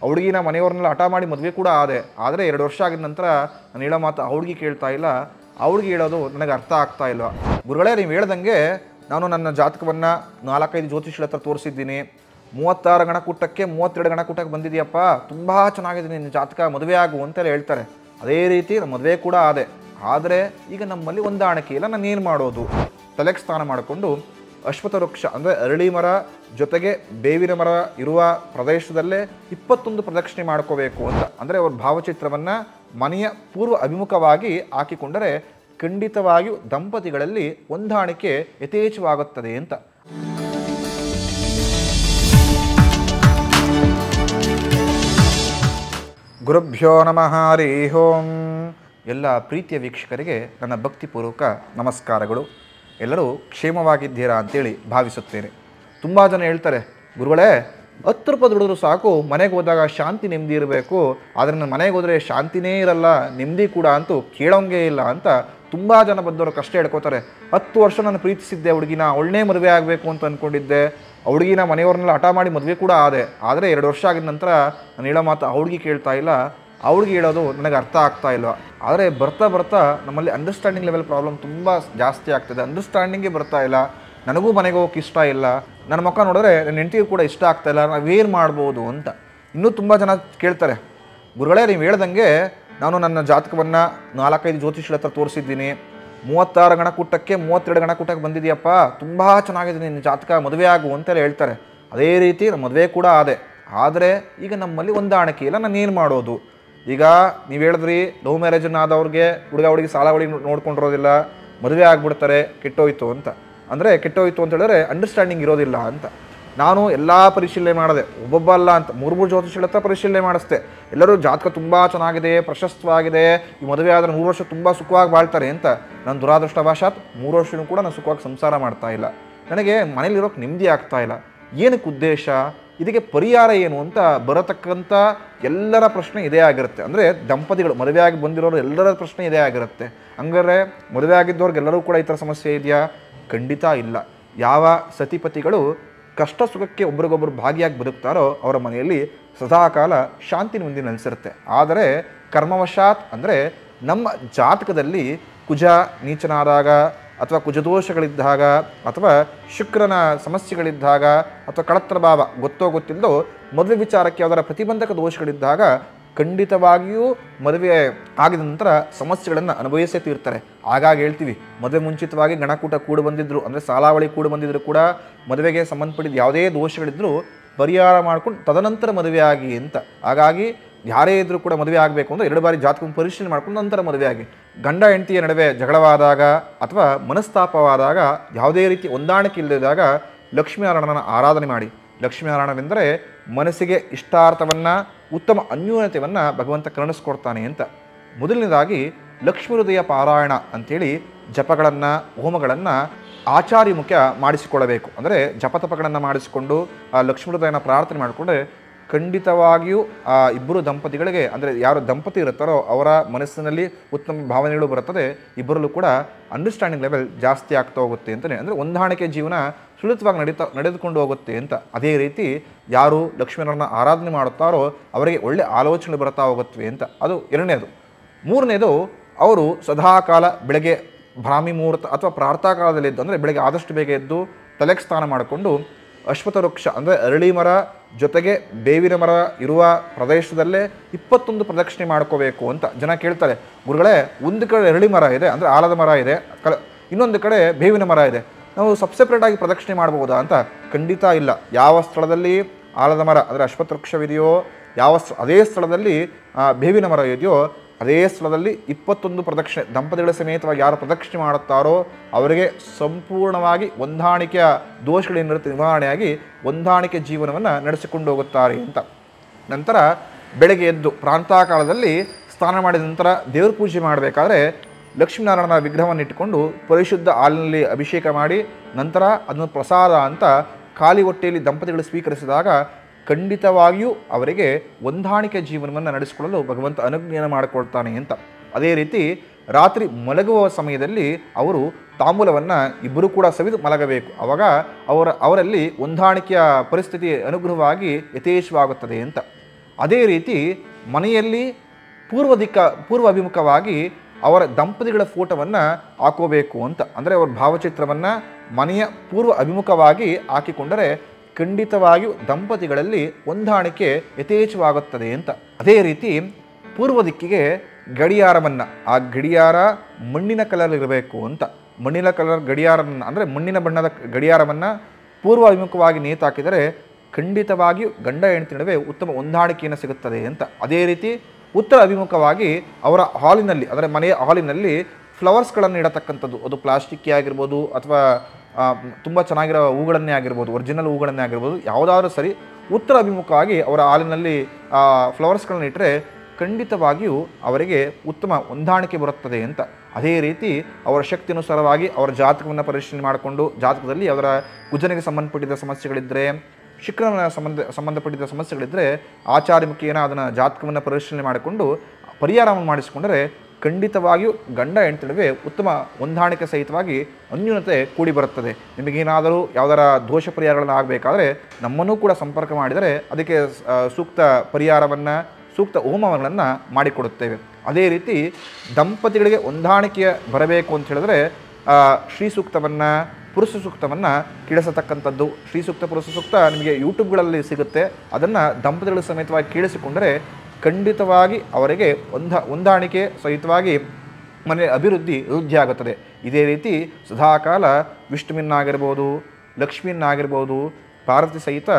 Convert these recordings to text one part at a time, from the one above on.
ಆ ಹುಡುಗಿನ ಮನೆಯವ್ರನ್ನೆಲ್ಲ ಹಠ ಮಾಡಿ ಮದುವೆ ಕೂಡ ಆದರೆ 2 ವರ್ಷ ಆಗಿದ ನಂತರ ನಾನು ಹೇಳೋ ಮಾತು ಆ ಹುಡುಗಿ ಕೇಳ್ತಾ ಇಲ್ಲ, ಆ ಹುಡುಗಿ ಹೇಳೋದು ನನಗೆ ಅರ್ಥ ಆಗ್ತಾ ಇಲ್ಲ. ಗುರುಗಳೇ, ನೀವು ಹೇಳ್ದಂಗೆ ನಾನು ನನ್ನ ಜಾತಕವನ್ನು 4-5 ಜ್ಯೋತಿಷಿಗಳ ಹತ್ರ ತೋರಿಸಿದ್ದೀನಿ. 36 ಗಣಕೂಟಕ್ಕೆ 32 ಗಣಕೂಟಕ್ಕೆ ಬಂದಿದೆಯಪ್ಪ, ತುಂಬ ಚೆನ್ನಾಗಿದೆ ನಿನ್ನ ಜಾತಕ, ಮದುವೆ ಆಗು ಅಂತೆಲ್ಲ ಹೇಳ್ತಾರೆ. ಅದೇ ರೀತಿ ನಮ್ಮ ಮದುವೆ ಕೂಡ ಆದರೆ ಈಗ ನಮ್ಮಲ್ಲಿ ಹೊಂದಾಣಿಕೆ ಇಲ್ಲ, ನಾನು ಏನು ಮಾಡೋದು? ತಲೆಗೆ ಸ್ನಾನ ಮಾಡಿಕೊಂಡು ಅಶ್ವತ್ಥ ವೃಕ್ಷ ಅಂದರೆ ಅರಳಿ ಮರ ಜೊತೆಗೆ ಬೇವಿನ ಮರ ಇರುವ ಪ್ರದೇಶದಲ್ಲೇ 21 ಪ್ರದಕ್ಷಿಣೆ ಮಾಡ್ಕೋಬೇಕು ಅಂತ. ಅಂದರೆ ಅವ್ರ ಭಾವಚಿತ್ರವನ್ನು ಮನೆಯ ಪೂರ್ವ ಅಭಿಮುಖವಾಗಿ ಹಾಕಿಕೊಂಡರೆ ಖಂಡಿತವಾಗಿಯೂ ದಂಪತಿಗಳಲ್ಲಿ ಹೊಂದಾಣಿಕೆ ಯಥೇಚ್ಛವಾಗುತ್ತದೆ ಅಂತ. ಗುರುಭ್ಯೋ ನಮಃ ಹರಿ ಓಂ. ಎಲ್ಲ ಪ್ರೀತಿಯ ವೀಕ್ಷಕರಿಗೆ ನನ್ನ ಭಕ್ತಿಪೂರ್ವಕ ನಮಸ್ಕಾರಗಳು. ಎಲ್ಲರೂ ಕ್ಷೇಮವಾಗಿದ್ದೀರಾ ಅಂತೇಳಿ ಭಾವಿಸುತ್ತೇನೆ. ತುಂಬ ಜನ ಹೇಳ್ತಾರೆ, ಗುರುಗಳೇ 10 ರೂಪಾಯಿ ದುಡಿದ್ರು ಸಾಕು, ಮನೆಗೆ ಹೋದಾಗ ಶಾಂತಿ ನೆಮ್ಮದಿ ಇರಬೇಕು, ಆದರೆ ನನ್ನ ಮನೆಗೆ ಹೋದರೆ ಶಾಂತಿನೇ ಇರಲ್ಲ, ನೆಮ್ಮದಿ ಕೂಡ ಅಂತೂ ಕೇಳೋಂಗೇ ಇಲ್ಲ ಅಂತ ತುಂಬ ಜನ ಬಂದವರು ಕಷ್ಟ ಹೇಳ್ಕೊತಾರೆ. 10 ವರ್ಷ ನಾನು ಪ್ರೀತಿಸಿದ್ದೆ ಹುಡುಗಿನ, ಒಳ್ಳೆ ಮದುವೆ ಆಗಬೇಕು ಅಂತ ಅಂದ್ಕೊಂಡಿದ್ದೆ. ಆ ಹುಡುಗಿನ ಮನೆಯವ್ರನ್ನೆಲ್ಲ ಹಠ ಮಾಡಿ ಮದುವೆ ಕೂಡ ಆದರೆ 2 ವರ್ಷ ಆಗಿದ ನಂತರ ನಾನು ಹೇಳೋ ಮಾತು ಆ ಹುಡುಗಿ ಕೇಳ್ತಾ ಇಲ್ಲ, ಆ ಹುಡುಗಿ ಹೇಳೋದು ನನಗೆ ಅರ್ಥ ಆಗ್ತಾ ಇಲ್ಲ. ಆದರೆ ಬರ್ತಾ ನಮ್ಮಲ್ಲಿ ಅಂಡರ್ಸ್ಟ್ಯಾಂಡಿಂಗ್ ಲೆವೆಲ್ ಪ್ರಾಬ್ಲಮ್ ತುಂಬ ಜಾಸ್ತಿ ಆಗ್ತದೆ. ಅಂಡರ್ಸ್ಟ್ಯಾಂಡಿಂಗೇ ಬರ್ತಾ ಇಲ್ಲ. ನನಗೂ ಮನೆಗೆ ಹೋಗೋಕೆ ಇಷ್ಟ ಇಲ್ಲ, ನನ್ನ ಮುಖ ನೋಡಿದ್ರೆ ನನ್ನ ಹೆಂಡತಿಗೂ ಕೂಡ ಇಷ್ಟ ಆಗ್ತಾ ಇಲ್ಲ, ನಾವೇನು ಮಾಡ್ಬೋದು ಅಂತ. ಇನ್ನೂ ತುಂಬ ಜನ ಕೇಳ್ತಾರೆ, ಗುರುಗಳೇ ನೀವು ಹೇಳ್ದಂಗೆ ನಾನು ನನ್ನ ಜಾತಕವನ್ನು 4-5 ಜ್ಯೋತಿಷಿಗಳ ಹತ್ರ ತೋರಿಸಿದ್ದೀನಿ. 36 ಗಣಕೂಟಕ್ಕೆ 32 ಗಣಕೂಟಕ್ಕೆ ಬಂದಿದೆಯಪ್ಪ, ತುಂಬ ಚೆನ್ನಾಗಿದೆ ನಿನ್ನ ಜಾತಕ, ಮದುವೆ ಆಗು ಅಂತೆಲ್ಲ ಹೇಳ್ತಾರೆ. ಅದೇ ರೀತಿ ನಮ್ಮ ಮದುವೆ ಕೂಡ ಆದರೆ ಈಗ ನಮ್ಮಲ್ಲಿ ಹೊಂದಾಣಿಕೆ ಇಲ್ಲ, ನಾನು ಏನು ಮಾಡೋದು? ಈಗ ನೀವು ಹೇಳಿದ್ರಿ ಲವ್ ಮ್ಯಾರೇಜನ್ನು ಆದವ್ರಿಗೆ ಹುಡುಗಿ ಸಾಲ ನೋಡ್ಕೊಂಡಿರೋದಿಲ್ಲ, ಮದುವೆ ಆಗಿಬಿಡ್ತಾರೆ, ಕೆಟ್ಟೋಯ್ತು ಅಂತ. ಅಂದರೆ ಕೆಟ್ಟೋಯ್ತು ಅಂತ ಹೇಳಿದ್ರೆ ಅಂಡರ್ಸ್ಟ್ಯಾಂಡಿಂಗ್ ಇರೋದಿಲ್ಲ ಅಂತ. ನಾನು ಎಲ್ಲ ಪರಿಶೀಲನೆ ಮಾಡಿದೆ, ಒಬ್ಬೊಬ್ಬ ಅಲ್ಲ ಅಂತ 3 ಜ್ಯೋತಿಷಿಗಳ ಹತ್ರ ಪರಿಶೀಲನೆ ಮಾಡಿಸ್ದೆ. ಎಲ್ಲರೂ ಜಾತಕ ತುಂಬ ಚೆನ್ನಾಗಿದೆ, ಪ್ರಶಸ್ತವಾಗಿದೆ, ಈ ಮದುವೆ ಆದರೆ 100 ವರ್ಷ ತುಂಬ ಸುಖವಾಗಿ ಬಾಳ್ತಾರೆ ಅಂತ. ನಾನು ದುರಾದೃಷ್ಟವಶಾತ್ 3 ವರ್ಷವೂ ಕೂಡ ನಾನು ಸುಖವಾಗಿ ಸಂಸಾರ ಮಾಡ್ತಾ ಇಲ್ಲ. ನನಗೆ ಮನೇಲಿರೋಕ್ಕೆ ನೆಮ್ಮದಿ ಆಗ್ತಾ ಇಲ್ಲ. ಏನಕ್ಕೆ ಉದ್ದೇಶ? ಇದಕ್ಕೆ ಪರಿಹಾರ ಏನು ಅಂತ ಬರತಕ್ಕಂಥ ಎಲ್ಲರ ಪ್ರಶ್ನೆ ಇದೇ ಆಗಿರುತ್ತೆ. ಅಂದರೆ ದಂಪತಿಗಳು ಮದುವೆ ಆಗಿ ಬಂದಿರೋರು ಎಲ್ಲರ ಪ್ರಶ್ನೆ ಇದೇ ಆಗಿರುತ್ತೆ. ಹಂಗಾರೆ ಮದುವೆ ಆಗಿದ್ದವ್ರಿಗೆಲ್ಲರೂ ಕೂಡ ಈ ಥರ ಸಮಸ್ಯೆ ಇದೆಯಾ? ಖಂಡಿತ ಇಲ್ಲ. ಯಾವ ಸತಿಪತಿಗಳು ಕಷ್ಟ ಸುಖಕ್ಕೆ ಒಬ್ರಿಗೊಬ್ಬರು ಭಾಗಿಯಾಗಿ ಬದುಕ್ತಾರೋ ಅವರ ಮನೆಯಲ್ಲಿ ಸದಾಕಾಲ ಶಾಂತಿ ನೆಮ್ಮದಿ ನೆಲೆಸಿರುತ್ತೆ. ಆದರೆ ಕರ್ಮವಶಾತ್ ಅಂದರೆ ನಮ್ಮ ಜಾತಕದಲ್ಲಿ ಕುಜ ನೀಚನಾದಾಗ ಅಥವಾ ಕುಜದೋಷಗಳಿದ್ದಾಗ ಅಥವಾ ಶುಕ್ರನ ಸಮಸ್ಯೆಗಳಿದ್ದಾಗ ಅಥವಾ ಕಳತ್ರ ಭಾವ ಗೊತ್ತಿಲ್ಲದೋ ಮದುವೆ ವಿಚಾರಕ್ಕೆ ಯಾವುದರ ಪ್ರತಿಬಂಧಕ ದೋಷಗಳಿದ್ದಾಗ ಖಂಡಿತವಾಗಿಯೂ ಮದುವೆ ಆಗಿದ ನಂತರ ಸಮಸ್ಯೆಗಳನ್ನು ಅನುಭವಿಸೇ ತೀರ್ತಾರೆ. ಹಾಗಾಗಿ ಹೇಳ್ತೀವಿ, ಮದುವೆ ಮುಂಚಿತವಾಗಿ ಗಣಕೂಟ ಕೂಡಿ ಬಂದಿದ್ರು ಅಂದರೆ ಸಾಲಾವಳಿ ಕೂಡಿ ಬಂದಿದ್ರು ಕೂಡ ಮದುವೆಗೆ ಸಂಬಂಧಪಟ್ಟಿದ್ದ ಯಾವುದೇ ದೋಷಗಳಿದ್ದರೂ ಪರಿಹಾರ ಮಾಡ್ಕೊಂಡು ತದನಂತರ ಮದುವೆ ಆಗಿ ಅಂತ. ಹಾಗಾಗಿ ಯಾರೇ ಇದ್ದರೂ ಕೂಡ ಮದುವೆ ಆಗಬೇಕು ಅಂದರೆ 2 ಬಾರಿ ಜಾತಕ ಪರಿಶೀಲನೆ ಮಾಡ್ಕೊಂಡು ನಂತರ ಮದುವೆ ಆಗಿ. ಗಂಡ ಹೆಂಡತಿಯ ನಡುವೆ ಜಗಳವಾದಾಗ ಅಥವಾ ಮನಸ್ತಾಪವಾದಾಗ ಯಾವುದೇ ರೀತಿ ಹೊಂದಾಣಿಕೆ ಇಲ್ಲದಾಗ ಲಕ್ಷ್ಮೀನಾರಾಯಣನ ಆರಾಧನೆ ಮಾಡಿ. ಲಕ್ಷ್ಮೀನಾರಾಯಣನೆಂದರೆ ಮನಸ್ಸಿಗೆ ಇಷ್ಟಾರ್ಥವನ್ನು, ಉತ್ತಮ ಅನ್ಯೋನ್ಯತೆಯನ್ನು ಭಗವಂತ ಕರುಣಿಸ್ಕೊಡ್ತಾನೆ ಅಂತ. ಮೊದಲನೇದಾಗಿ ಲಕ್ಷ್ಮೀ ಹೃದಯ ಪಾರಾಯಣ ಅಂಥೇಳಿ ಜಪಗಳನ್ನು ಹೋಮಗಳನ್ನು ಆಚಾರ್ಯ ಮುಖ್ಯ ಮಾಡಿಸಿಕೊಳ್ಳಬೇಕು. ಅಂದರೆ ಜಪತಪಗಳನ್ನು ಮಾಡಿಸಿಕೊಂಡು ಆ ಲಕ್ಷ್ಮೀ ಹೃದಯನ ಪ್ರಾರ್ಥನೆ ಮಾಡಿಕೊಂಡ್ರೆ ಖಂಡಿತವಾಗಿಯೂ ಆ ಇಬ್ಬರು ದಂಪತಿಗಳಿಗೆ ಅಂದರೆ ಯಾರು ದಂಪತಿ ಇರುತ್ತಾರೋ ಅವರ ಮನಸ್ಸಿನಲ್ಲಿ ಉತ್ತಮ ಭಾವನೆಗಳು ಬರುತ್ತದೆ. ಇಬ್ಬರಲ್ಲೂ ಕೂಡ ಅಂಡರ್ಸ್ಟ್ಯಾಂಡಿಂಗ್ ಲೆವೆಲ್ ಜಾಸ್ತಿ ಆಗ್ತಾ ಹೋಗುತ್ತೆ ಅಂತಲೇ. ಅಂದರೆ ಹೊಂದಾಣಿಕೆ ಜೀವನ ಸುಲಲಿತವಾಗಿ ನಡೆದುಕೊಂಡು ಹೋಗುತ್ತೆ ಅಂತ. ಅದೇ ರೀತಿ ಯಾರು ಲಕ್ಷ್ಮೀನಾರಾಯಣನ ಆರಾಧನೆ ಮಾಡುತ್ತಾರೋ ಅವರಿಗೆ ಒಳ್ಳೆ ಆಲೋಚನೆ ಬರ್ತಾ ಹೋಗುತ್ತವೆ ಅಂತ. ಅದು 2ನೇದು. 3ನೇದು, ಅವರು ಸದಾಕಾಲ ಬೆಳಗ್ಗೆ ಬ್ರಾಹ್ಮಿ ಮುಹೂರ್ತ ಅಥವಾ ಪ್ರಾರ್ಥನಾ ಕಾಲದಲ್ಲಿ ಎದ್ದು ಅಂದರೆ ಬೆಳಗ್ಗೆ ಆದಷ್ಟು ಬೇಗ ಎದ್ದು ತಲೆಗೆ ಸ್ನಾನ ಮಾಡಿಕೊಂಡು ಅಶ್ವತ್ಥ ವೃಕ್ಷ ಅಂದರೆ ಅರಳಿ ಮರ ಜೊತೆಗೆ ಬೇವಿನ ಮರ ಇರುವ ಪ್ರದೇಶದಲ್ಲೇ 21 ಪ್ರದಕ್ಷಿಣೆ ಮಾಡ್ಕೋಬೇಕು ಅಂತ. ಜನ ಕೇಳ್ತಾರೆ, ಗುರುಗಳೇ ಒಂದು ಕಡೆ ಅರಳಿ ಮರ ಇದೆ ಅಂದರೆ ಆಲದ ಮರ ಇದೆ, ಇನ್ನೊಂದು ಕಡೆ ಬೇವಿನ ಮರ ಇದೆ, ನಾವು ಸಪ್ಸೆಪ್ರೇಟಾಗಿ ಪ್ರದಕ್ಷಿಣೆ ಮಾಡ್ಬೋದಾ ಅಂತ? ಖಂಡಿತ ಇಲ್ಲ. ಯಾವ ಸ್ಥಳದಲ್ಲಿ ಆಲದ ಮರ ಅಂದರೆ ಅಶ್ವತ್ಥ ವೃಕ್ಷವಿದೆಯೋ ಅದೇ ಸ್ಥಳದಲ್ಲಿ ಬೇವಿನ ಮರ ಇದೆಯೋ ಅದೇ ಸ್ಥಳದಲ್ಲಿ 21 ಪ್ರದಕ್ಷಿಣೆ ದಂಪತಿಗಳ ಸಮೇತವಾಗಿ ಯಾರು ಪ್ರದಕ್ಷಿಣೆ ಮಾಡುತ್ತಾರೋ ಅವರಿಗೆ ಸಂಪೂರ್ಣವಾಗಿ ಹೊಂದಾಣಿಕೆಯ ದೋಷಗಳೇನಿರುತ್ತೆ ನಿವಾರಣೆಯಾಗಿ ಹೊಂದಾಣಿಕೆ ಜೀವನವನ್ನು ನಡೆಸಿಕೊಂಡು ಹೋಗುತ್ತಾರೆ ಅಂತ. ನಂತರ ಬೆಳಗ್ಗೆ ಎದ್ದು ಪ್ರಾಂತಃ ಕಾಲದಲ್ಲಿ ಸ್ನಾನ ಮಾಡಿದ ನಂತರ ದೇವ್ರ ಪೂಜೆ ಮಾಡಬೇಕಾದ್ರೆ ಲಕ್ಷ್ಮೀನಾರಾಯಣನ ವಿಗ್ರಹವನ್ನು ಇಟ್ಟುಕೊಂಡು ಪರಿಶುದ್ಧ ಹಾಲಿನಲ್ಲಿ ಅಭಿಷೇಕ ಮಾಡಿ ನಂತರ ಅದನ್ನು ಪ್ರಸಾದ ಅಂತ ಖಾಲಿ ಹೊಟ್ಟೆಯಲ್ಲಿ ದಂಪತಿಗಳು ಸ್ವೀಕರಿಸಿದಾಗ ಖಂಡಿತವಾಗಿಯೂ ಅವರಿಗೆ ಹೊಂದಾಣಿಕೆ ಜೀವನವನ್ನು ನಡೆಸಿಕೊಳ್ಳಲು ಭಗವಂತ ಅನುಜ್ಞೆಯನ್ನು ಮಾಡಿಕೊಳ್ತಾನೆ ಅಂತ. ಅದೇ ರೀತಿ ರಾತ್ರಿ ಮಲಗುವ ಸಮಯದಲ್ಲಿ ಅವರು ತಾಂಬೂಲವನ್ನು ಇಬ್ಬರು ಕೂಡ ಸವಿದು ಮಲಗಬೇಕು. ಆವಾಗ ಅವರಲ್ಲಿ ಹೊಂದಾಣಿಕೆಯ ಪರಿಸ್ಥಿತಿ ಅನುಗ್ರಹವಾಗಿ ಯಥೇಚ್ಛವಾಗುತ್ತದೆ ಅಂತ. ಅದೇ ರೀತಿ ಮನೆಯಲ್ಲಿ ಪೂರ್ವ ಅಭಿಮುಖವಾಗಿ ಅವರ ದಂಪತಿಗಳ ಫೋಟೋವನ್ನು ಹಾಕೋಬೇಕು ಅಂತ, ಅಂದರೆ ಅವರ ಭಾವಚಿತ್ರವನ್ನು ಮನೆಯ ಪೂರ್ವ ಅಭಿಮುಖವಾಗಿ ಹಾಕಿಕೊಂಡರೆ ಖಂಡಿತವಾಗಿಯೂ ದಂಪತಿಗಳಲ್ಲಿ ಹೊಂದಾಣಿಕೆ ಯಥೇಚ್ಛವಾಗುತ್ತದೆ ಅಂತ. ಅದೇ ರೀತಿ ಪೂರ್ವ ದಿಕ್ಕಿಗೆ ಗಡಿಯಾರವನ್ನು, ಆ ಗಡಿಯಾರ ಮಣ್ಣಿನ ಕಲರ್ ಇರಬೇಕು ಅಂತ. ಮಣ್ಣಿನ ಕಲರ್ ಗಡಿಯಾರವನ್ನು ಅಂದರೆ ಮಣ್ಣಿನ ಬಣ್ಣದ ಗಡಿಯಾರವನ್ನು ಪೂರ್ವ ಅಭಿಮುಖವಾಗಿ ನೇತಾಕಿದರೆ ಖಂಡಿತವಾಗಿಯೂ ಗಂಡ ಹೆಂಡತಿ ನಡುವೆ ಉತ್ತಮ ಹೊಂದಾಣಿಕೆಯನ್ನು ಸಿಗುತ್ತದೆ ಅಂತ. ಅದೇ ರೀತಿ ಉತ್ತರ ಅಭಿಮುಖವಾಗಿ ಅವರ ಹಾಲಿನಲ್ಲಿ, ಅಂದರೆ ಮನೆಯ ಹಾಲಿನಲ್ಲಿ ಫ್ಲವರ್ಸ್ಗಳನ್ನು ಇಡತಕ್ಕಂಥದ್ದು, ಅದು ಪ್ಲಾಸ್ಟಿಕ್ಕೇ ಆಗಿರ್ಬೋದು ಅಥವಾ ತುಂಬ ಚೆನ್ನಾಗಿರೋ ಹೂಗಳನ್ನೇ ಆಗಿರ್ಬೋದು, ಒರಿಜಿನಲ್ ಹೂಗಳನ್ನೇ ಆಗಿರ್ಬೋದು, ಯಾವುದಾದ್ರೂ ಸರಿ ಉತ್ತರ ಅಭಿಮುಖವಾಗಿ ಅವರ ಹಾಲಿನಲ್ಲಿ ಫ್ಲವರ್ಸ್ಗಳನ್ನು ಇಟ್ಟರೆ ಖಂಡಿತವಾಗಿಯೂ ಅವರಿಗೆ ಉತ್ತಮ ಹೊಂದಾಣಿಕೆ ಬರುತ್ತದೆ ಅಂತ. ಅದೇ ರೀತಿ ಅವರ ಶಕ್ತಿ ಅನುಸಾರವಾಗಿ ಅವರ ಜಾತಕವನ್ನು ಪರಿಶೀಲನೆ ಮಾಡಿಕೊಂಡು, ಜಾತಕದಲ್ಲಿ ಅವರ ಕುಜನಿಗೆ ಸಂಬಂಧಪಟ್ಟಿದ್ದ ಸಮಸ್ಯೆಗಳಿದ್ದರೆ, ಶುಕ್ರನ ಸಂಬಂಧಪಟ್ಟಿದ್ದ ಸಮಸ್ಯೆಗಳಿದ್ದರೆ ಆಚಾರ್ಯ ಮುಖೇನ ಅದನ್ನು ಜಾತಕವನ್ನು ಪರಿಶೀಲನೆ ಮಾಡಿಕೊಂಡು ಪರಿಹಾರವನ್ನು ಮಾಡಿಸಿಕೊಂಡರೆ ಖಂಡಿತವಾಗಿಯೂ ಗಂಡ ಹೆಂಡತಿ ನಡುವೆ ಉತ್ತಮ ಹೊಂದಾಣಿಕೆ ಸಹಿತವಾಗಿ ಅನ್ಯೂನ್ಯತೆ ಕೂಡಿ ಬರುತ್ತದೆ. ನಿಮಗೇನಾದರೂ ಯಾವುದರ ದೋಷ ಪರಿಹಾರಗಳನ್ನು ಆಗಬೇಕಾದ್ರೆ ನಮ್ಮನ್ನು ಕೂಡ ಸಂಪರ್ಕ ಮಾಡಿದರೆ ಅದಕ್ಕೆ ಸೂಕ್ತ ಪರಿಹಾರವನ್ನು, ಸೂಕ್ತ ಹೋಮಗಳನ್ನು ಮಾಡಿಕೊಡುತ್ತೇವೆ. ಅದೇ ರೀತಿ ದಂಪತಿಗಳಿಗೆ ಹೊಂದಾಣಿಕೆ ಬರಬೇಕು ಅಂತ ಹೇಳಿದ್ರೆ ಶ್ರೀ ಸೂಕ್ತವನ್ನು, ಪುರುಷ ಸೂಕ್ತವನ್ನು ಕೇಳಿಸತಕ್ಕಂಥದ್ದು. ಶ್ರೀ ಸೂಕ್ತ, ಪುರುಷ ಸೂಕ್ತ ನಿಮಗೆ ಯೂಟ್ಯೂಬ್ಗಳಲ್ಲಿ ಸಿಗುತ್ತೆ. ಅದನ್ನು ದಂಪತಿಗಳ ಸಮೇತವಾಗಿ ಕೇಳಿಸಿಕೊಂಡರೆ ಖಂಡಿತವಾಗಿ ಅವರಿಗೆ ಹೊಂದಾಣಿಕೆ ಸಹಿತವಾಗಿ ಮನೆಯ ವೃದ್ಧಿ ಆಗುತ್ತದೆ. ಇದೇ ರೀತಿ ಸದಾಕಾಲ ವಿಷ್ಣುವಿನಾಗಿರ್ಬೋದು, ಲಕ್ಷ್ಮಿಯನ್ನಾಗಿರ್ಬೋದು, ಪಾರ್ವತಿ ಸಹಿತ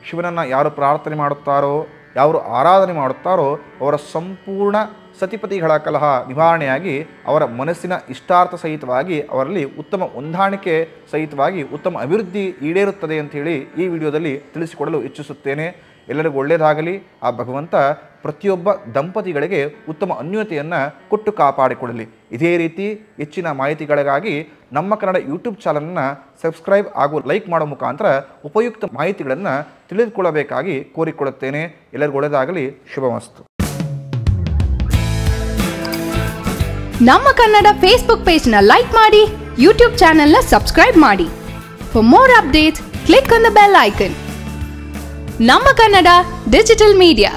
ಶಿವನನ್ನು ಯಾರು ಪ್ರಾರ್ಥನೆ ಮಾಡುತ್ತಾರೋ, ಯಾರು ಆರಾಧನೆ ಮಾಡುತ್ತಾರೋ ಅವರ ಸಂಪೂರ್ಣ ಸತಿಪತಿಗಳ ಕಲಹ ನಿವಾರಣೆಯಾಗಿ ಅವರ ಮನಸ್ಸಿನ ಇಷ್ಟಾರ್ಥ ಸಹಿತವಾಗಿ ಅವರಲ್ಲಿ ಉತ್ತಮ ಹೊಂದಾಣಿಕೆ ಸಹಿತವಾಗಿ ಉತ್ತಮ ಅಭಿವೃದ್ಧಿ ಈಡೇರುತ್ತದೆ ಅಂಥೇಳಿ ಈ ವಿಡಿಯೋದಲ್ಲಿ ತಿಳಿಸಿಕೊಡಲು ಇಚ್ಛಿಸುತ್ತೇನೆ. ಎಲ್ಲರಿಗೂ ಒಳ್ಳೆಯದಾಗಲಿ. ಆ ಭಗವಂತ ಪ್ರತಿಯೊಬ್ಬ ದಂಪತಿಗಳಿಗೆ ಉತ್ತಮ ಅನ್ಯೋನ್ಯತೆಯನ್ನು ಕೊಟ್ಟು ಕಾಪಾಡಿಕೊಳ್ಳಲಿ. ಇದೇ ರೀತಿ ಹೆಚ್ಚಿನ ಮಾಹಿತಿಗಳಿಗಾಗಿ ನಮ್ಮ ಕನ್ನಡ ಯೂಟ್ಯೂಬ್ ಚಾನಲನ್ನು ಸಬ್ಸ್ಕ್ರೈಬ್ ಹಾಗೂ ಲೈಕ್ ಮಾಡೋ ಮುಖಾಂತರ ಉಪಯುಕ್ತ ಮಾಹಿತಿಗಳನ್ನು ತಿಳಿದುಕೊಳ್ಳಬೇಕಾಗಿ ಕೋರಿಕೊಳ್ಳುತ್ತೇನೆ. ಎಲ್ಲರಿಗೂ ಒಳ್ಳೆಯದಾಗಲಿ. ಶುಭಮಸ್ತು. ನಮ್ಮ ಕನ್ನಡ ಫೇಸ್ಬುಕ್ ಪೇಜ್ನ ಲೈಕ್ ಮಾಡಿ, ಯೂಟ್ಯೂಬ್ ಚಾನೆಲ್ನ ಸಬ್ಸ್ಕ್ರೈಬ್ ಮಾಡಿ. For more updates click on the bell icon. ನಮ್ಮ ಕನ್ನಡ ಡಿಜಿಟಲ್ ಮೀಡಿಯಾ.